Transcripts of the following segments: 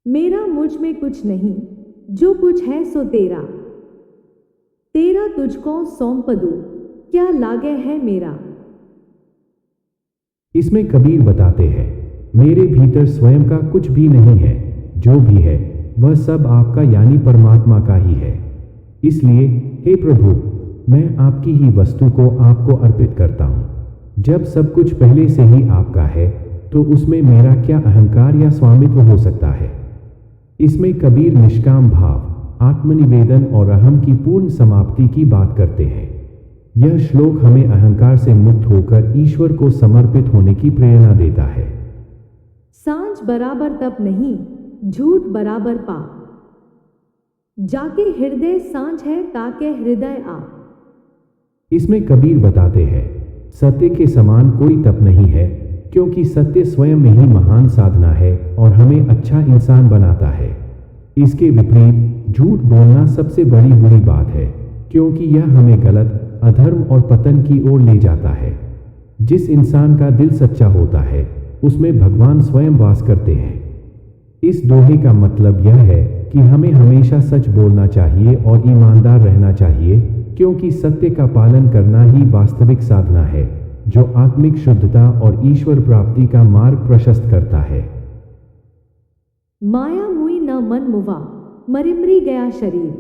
मेरा मुझ में कुछ नहीं, जो कुछ है सो तेरा। तेरा तुझको सौंप दूं, क्या लागे है मेरा। इसमें कबीर बताते हैं, मेरे भीतर स्वयं का कुछ भी नहीं है, जो भी है वह सब आपका यानी परमात्मा का ही है। इसलिए हे प्रभु, मैं आपकी ही वस्तु को आपको अर्पित करता हूँ। जब सब कुछ पहले से ही आपका है तो उसमें मेरा क्या अहंकार या स्वामित्व हो सकता है। इसमें कबीर निष्काम भाव, आत्मनिवेदन और अहम की पूर्ण समाप्ति की बात करते हैं। यह श्लोक हमें अहंकार से मुक्त होकर ईश्वर को समर्पित होने की प्रेरणा देता है। सांझ बराबर तप नहीं, झूठ बराबर पाप। जाके हृदय सांझ है ताके हृदय आ। इसमें कबीर बताते हैं, सत्य के समान कोई तप नहीं है, क्योंकि सत्य स्वयं में ही महान साधना है और हमें अच्छा इंसान बनाता है। इसके विपरीत झूठ बोलना सबसे बड़ी बुरी बात है, क्योंकि यह हमें गलत, अधर्म और पतन की ओर ले जाता है। जिस इंसान का दिल सच्चा होता है उसमें भगवान स्वयं वास करते हैं। इस दोहे का मतलब यह है कि हमें हमेशा सच बोलना चाहिए और ईमानदार रहना चाहिए, क्योंकि सत्य का पालन करना ही वास्तविक साधना है, जो आत्मिक शुद्धता और ईश्वर प्राप्ति का मार्ग प्रशस्त करता है। माया मुई न मन मुवा, मरिमरी गया शरीर।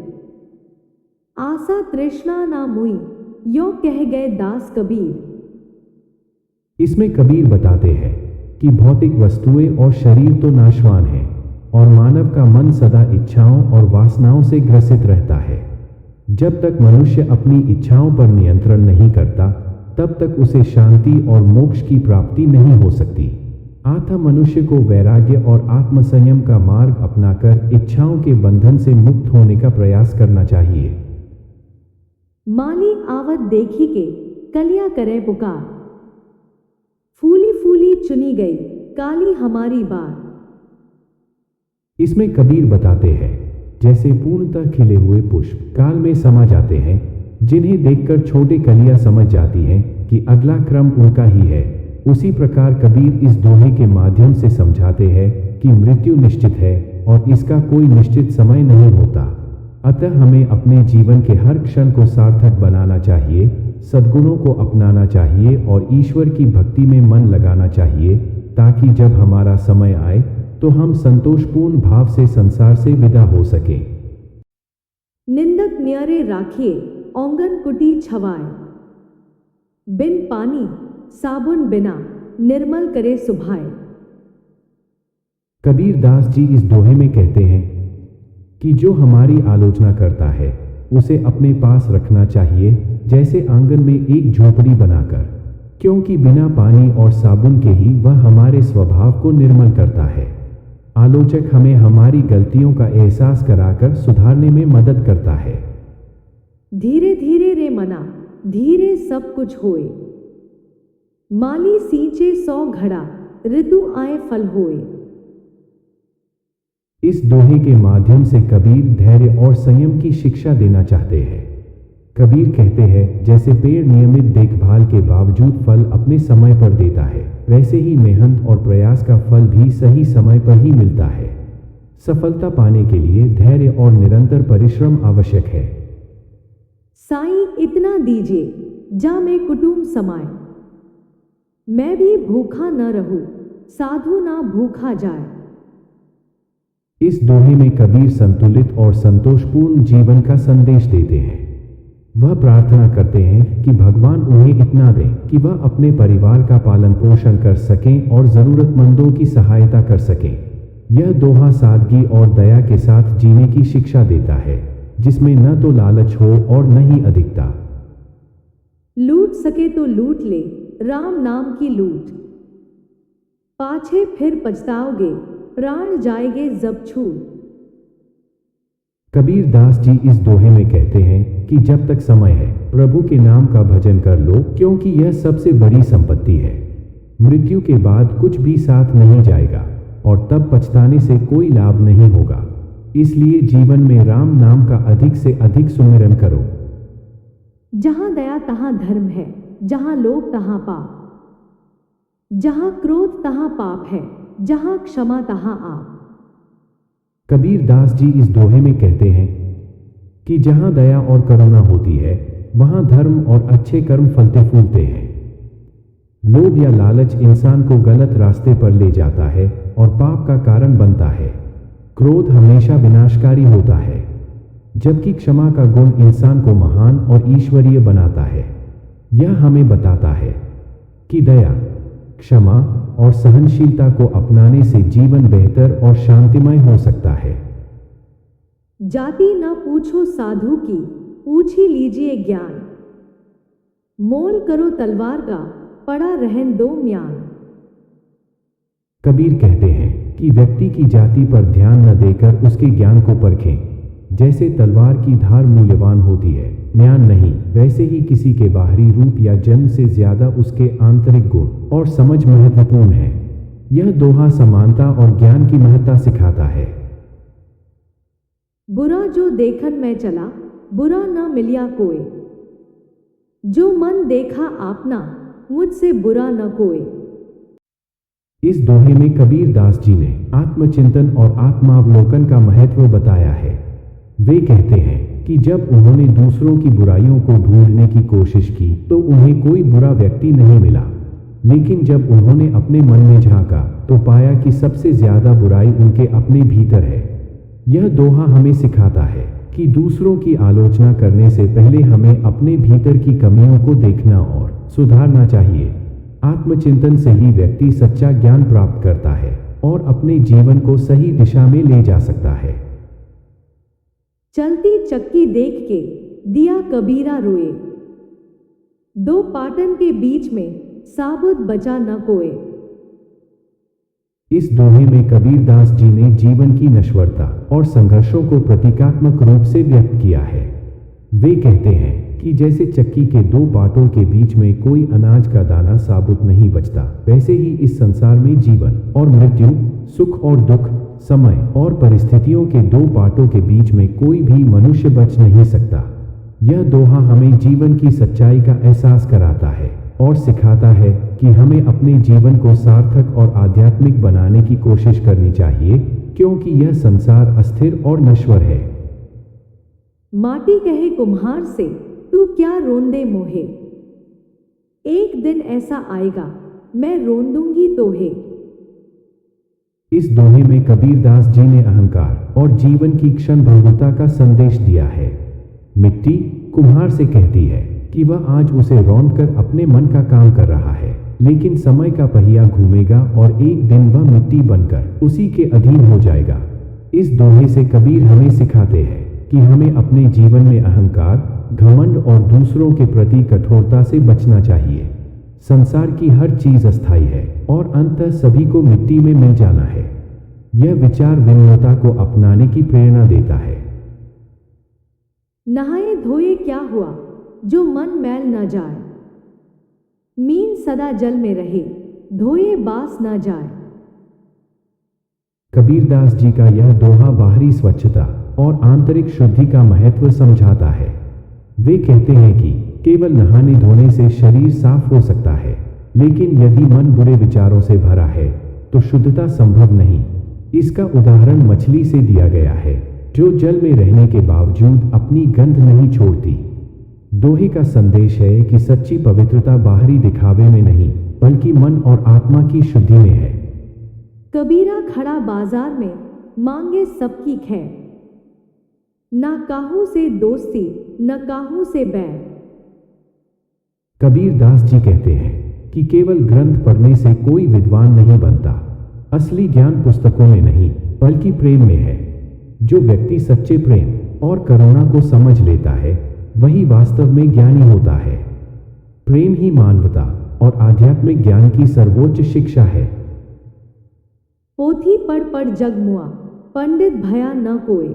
आशा तृष्णा ना मुई, यो कह गए दास कबीर। इसमें कबीर बताते हैं कि भौतिक वस्तुएं और शरीर तो नाशवान हैं और मानव का मन सदा इच्छाओं और वासनाओं से ग्रसित रहता है। जब तक मनुष्य अपनी इच्छाओं पर नियंत्रण नहीं करता, तब तक उसे शांति और मोक्ष की प्राप्ति नहीं हो सकती। अतः मनुष्य को वैराग्य और आत्मसंयम का मार्ग अपनाकर इच्छाओं के बंधन से मुक्त होने का प्रयास करना चाहिए। माली आवत देखी के, कलिया करे पुकार। फूली फूली चुनी गई, काली हमारी बार। इसमें कबीर बताते हैं, जैसे पूर्णतः खिले हुए पुष्प काल में समा जाते हैं, जिन्हें देखकर छोटे कलियां समझ जाती हैं कि अगला क्रम उनका ही है, उसी प्रकार कबीर इस दोहे के माध्यम से समझाते हैं कि मृत्यु निश्चित है और इसका कोई निश्चित समय नहीं होता। अतः हमें अपने जीवन के हर क्षण को सार्थक बनाना चाहिए, सद्गुणों को अपनाना चाहिए और ईश्वर की भक्ति में मन लगाना चाहिए, ताकि जब हमारा समय आए तो हम संतोषपूर्ण भाव से संसार से विदा हो सकें। निंदक न्यारे राखिए, औंगन कुटी छवाए। बिन पानी साबुन बिना, निर्मल करे सुभाए। कबीर दास जी इस दोहे में कहते हैं कि जो हमारी आलोचना करता है उसे अपने पास रखना चाहिए, जैसे आंगन में एक झोपड़ी बनाकर, क्योंकि बिना पानी और साबुन के ही वह हमारे स्वभाव को निर्मल करता है। आलोचक हमें हमारी गलतियों का एहसास कराकर सुधारने में मदद करता है। धीरे धीरे रे मना, धीरे सब कुछ होए। माली सींचे 100 घड़ा, ऋतु आए फल होए। इस दोहे के माध्यम से कबीर धैर्य और संयम की शिक्षा देना चाहते हैं। कबीर कहते हैं, जैसे पेड़ नियमित देखभाल के बावजूद फल अपने समय पर देता है, वैसे ही मेहनत और प्रयास का फल भी सही समय पर ही मिलता है। सफलता पाने के लिए धैर्य और निरंतर परिश्रम आवश्यक है। साईं इतना दीजिए, जा मैं कुटुंब समाए। मैं भी भूखा न रहूं, साधु ना भूखा जाए। इस दोहे में कबीर संतुलित और संतोषपूर्ण जीवन का संदेश देते हैं। वह प्रार्थना करते हैं कि भगवान उन्हें इतना दें कि वह अपने परिवार का पालन पोषण कर सकें और जरूरतमंदों की सहायता कर सकें। यह दोहा सादगी और दया के साथ जीने की शिक्षा देता है, जिसमें न तो लालच हो और न ही अधिकता। लूट सके तो लूट ले, राम नाम की लूट। पाछे फिर पछताओगे, प्राण जाएंगे जब छूट। कबीर दास जी इस दोहे में कहते हैं कि जब तक समय है प्रभु के नाम का भजन कर लो, क्योंकि यह सबसे बड़ी संपत्ति है। मृत्यु के बाद कुछ भी साथ नहीं जाएगा और तब पछताने से कोई लाभ नहीं होगा। इसलिए जीवन में राम नाम का अधिक से अधिक सुमिरन करो। जहां दया तहां धर्म है, जहां लोभ तहां पाप। जहां क्रोध तहां पाप है, जहां क्षमा तहां आप। कबीर दास जी इस दोहे में कहते हैं कि जहां दया और करुणा होती है वहां धर्म और अच्छे कर्म फलते फूलते हैं। लोभ या लालच इंसान को गलत रास्ते पर ले जाता है और पाप का कारण बनता है। क्रोध हमेशा विनाशकारी होता है, जबकि क्षमा का गुण इंसान को महान और ईश्वरीय बनाता है। यह हमें बताता है कि दया, क्षमा और सहनशीलता को अपनाने से जीवन बेहतर और शांतिमय हो सकता है। जाति न पूछो साधु की, पूछ ही लीजिए ज्ञान। मोल करो तलवार का, पड़ा रहन दो म्यान। कबीर कहते हैं कि व्यक्ति की जाति पर ध्यान न देकर उसके ज्ञान को परखें। जैसे तलवार की धार मूल्यवान होती है, म्यान नहीं, वैसे ही किसी के बाहरी रूप या जन्म से ज्यादा उसके आंतरिक गुण और समझ महत्वपूर्ण है। यह दोहा समानता और ज्ञान की महत्ता सिखाता है। बुरा जो देखन में चला, बुरा न मिलिया कोय। जो मन देखा आपना, मुझसे बुरा न कोय। इस दोहे में कबीर दास जी ने आत्मचिंतन और आत्मावलोकन का महत्व बताया है। वे कहते हैं कि जब उन्होंने दूसरों की बुराइयों को ढूंढने की कोशिश की तो उन्हें कोई बुरा व्यक्ति नहीं मिला, लेकिन जब उन्होंने अपने मन में झांका तो पाया कि सबसे ज्यादा बुराई उनके अपने भीतर है। यह दोहा हमें सिखाता है कि दूसरों की आलोचना करने से पहले हमें अपने भीतर की कमियों को देखना और सुधारना चाहिए। आत्मचिंतन से ही व्यक्ति सच्चा ज्ञान प्राप्त करता है और अपने जीवन को सही दिशा में ले जा सकता है। चलती चक्की देख के दिया कबीरा रोए। दो पाटन के बीच में साबुत बचा न कोय। इस दोहे में कबीर दास जी ने जीवन की नश्वरता और संघर्षों को प्रतीकात्मक रूप से व्यक्त किया है। वे कहते हैं कि जैसे चक्की के दो पाटों के बीच में कोई अनाज का दाना साबुत नहीं बचता, वैसे ही इस संसार में जीवन और मृत्यु, सुख और दुख, समय और परिस्थितियों के दो पाटों के बीच में कोई भी मनुष्य बच नहीं सकता। यह दोहा हमें जीवन की सच्चाई का एहसास कराता है और सिखाता है कि हमें अपने जीवन को सार्थक और आध्यात्मिक बनाने की कोशिश करनी चाहिए, क्योंकि यह संसार अस्थिर और नश्वर है। माटी कहे कुम्हार से, तू क्या रोंदे मोहे। एक दिन ऐसा आएगा, मैं रोन दूंगी तोहे। इस दोहे में कबीर दास जी ने अहंकार और जीवन की क्षण भंगुरता का संदेश दिया है। मिट्टी कुम्हार से कहती है कि वह आज उसे रौंदकर अपने मन का काम कर रहा है, लेकिन समय का पहिया घूमेगा और एक दिन वह मिट्टी बनकर उसी के अधीन हो जाएगा। इस दोहे से कबीर हमें सिखाते हैं कि हमें अपने जीवन में अहंकार, घमंड और दूसरों के प्रति कठोरता से बचना चाहिए। संसार की हर चीज अस्थायी है और अंततः सभी को मिट्टी में मिल जाना है। यह विचार विनम्रता को अपनाने की प्रेरणा देता है। नहाए धोए क्या हुआ, जो मन मैल न जाए। मीन सदा जल में रहे, धोए बास न जाए। कबीर दास जी का यह दोहा बाहरी स्वच्छता और आंतरिक शुद्धि का महत्व समझाता है। वे कहते हैं कि केवल नहाने धोने से शरीर साफ हो सकता है, लेकिन यदि मन बुरे विचारों से भरा है तो शुद्धता संभव नहीं। इसका उदाहरण मछली से दिया गया है, जो जल में रहने के बावजूद अपनी गंध नहीं छोड़ती। दोहे का संदेश है कि सच्ची पवित्रता बाहरी दिखावे में नहीं, बल्कि मन और आत्मा की शुद्धि में है। कबीरा खड़ा बाजार में, मांगे सबकी खैर। ना काहू से दोस्ती, न काहू से बैर। कबीर दास जी कहते हैं कि केवल ग्रंथ पढ़ने से कोई विद्वान नहीं बनता। असली ज्ञान पुस्तकों में नहीं, बल्कि प्रेम में है। जो व्यक्ति सच्चे प्रेम और करुणा को समझ लेता है, वही वास्तव में ज्ञानी होता है। प्रेम ही मानवता और आध्यात्मिक ज्ञान की सर्वोच्च शिक्षा है। पोथी पढ़ पढ़ जग मुआ, पंडित भया न कोय।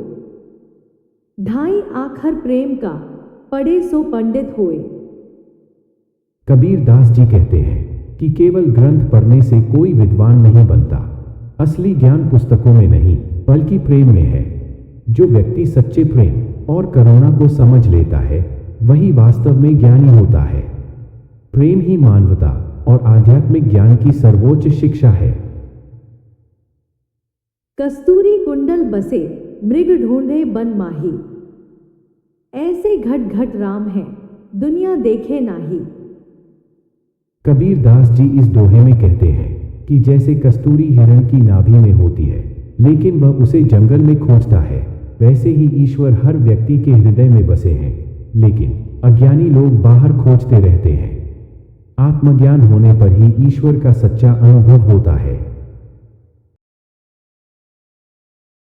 ढाई आखर प्रेम का, पढ़े सो पंडित होए। कबीर दास जी कहते हैं कि केवल ग्रंथ पढ़ने से कोई विद्वान नहीं बनता। असली ज्ञान पुस्तकों में नहीं, बल्कि प्रेम में है। जो व्यक्ति सच्चे प्रेम और करुणा को समझ लेता है, वही वास्तव में ज्ञानी होता है। प्रेम ही मानवता और आध्यात्मिक ज्ञान की सर्वोच्च शिक्षा है। कस्तूरी कुंडल बसे मृग ढूंढे बन माही। ऐसे घट घट राम हैं दुनिया देखे नाही। कबीर दास जी इस दोहे में कहते हैं कि जैसे कस्तूरी हिरण की नाभि में होती है लेकिन वह उसे जंगल में खोजता है, वैसे ही ईश्वर हर व्यक्ति के हृदय में बसे हैं, लेकिन अज्ञानी लोग बाहर खोजते रहते हैं। आत्मज्ञान होने पर ही ईश्वर का सच्चा अनुभव होता है।